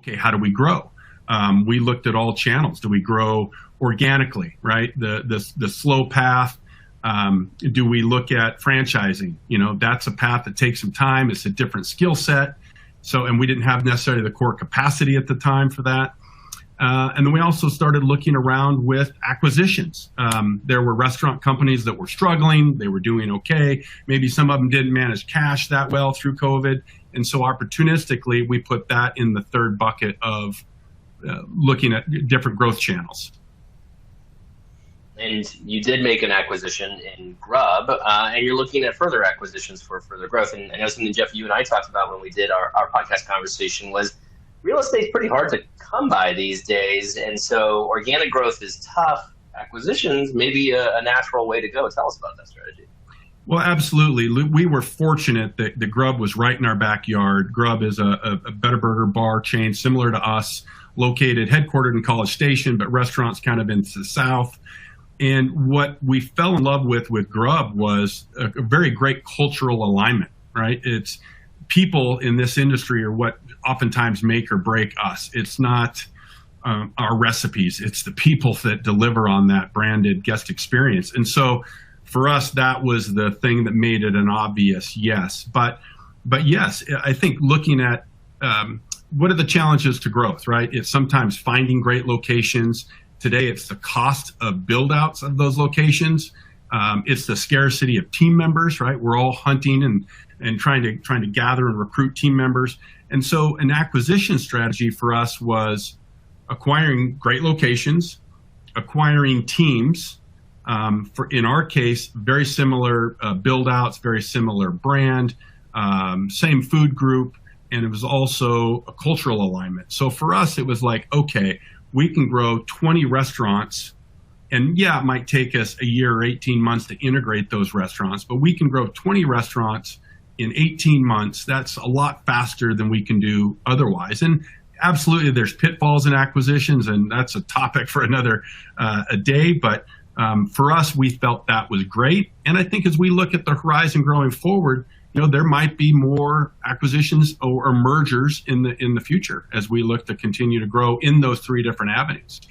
okay, how do we grow? We looked at all channels. Do we grow organically, right? The slow path. Do we look at franchising? That's a path that takes some time. It's a different skill set. And we didn't have necessarily the core capacity at the time for that. And then we also started looking around with acquisitions. There were restaurant companies that were struggling. They were doing okay. Maybe some of them didn't manage cash that well through COVID. And so opportunistically, we put that in the third bucket of looking at different growth channels. And you did make an acquisition in Grub, and you're looking at further acquisitions for further growth. And I know something, Jeff, you and I talked about when we did our podcast conversation was real estate's pretty hard to come by these days. And so organic growth is tough. Acquisitions may be a natural way to go. Tell us about that strategy. Well, absolutely. We were fortunate that the Grub was right in our backyard. Grub is a Better Burger bar chain similar to us, headquartered in College Station, but restaurants kind of into the south. And what we fell in love with Grub was a very great cultural alignment, right? It's people in this industry are what oftentimes make or break us. It's not our recipes. It's the people that deliver on that branded guest experience. And so for us, that was the thing that made it an obvious yes. But yes, I think looking at what are the challenges to growth, right? It's sometimes finding great locations. Today, it's the cost of build-outs of those locations. It's the scarcity of team members, right? We're all hunting and trying to gather and recruit team members. And so an acquisition strategy for us was acquiring great locations, acquiring teams, in our case, very similar build-outs, very similar brand, same food group, and it was also a cultural alignment. So for us, it was like, okay, we can grow 20 restaurants, and yeah, it might take us a year or 18 months to integrate those restaurants, but we can grow 20 restaurants in 18 months. That's a lot faster than we can do otherwise. And absolutely, there's pitfalls in acquisitions, and that's a topic for another a day. But for us, we felt that was great. And I think as we look at the horizon growing forward, there might be more acquisitions or mergers in the future as we look to continue to grow in those three different avenues.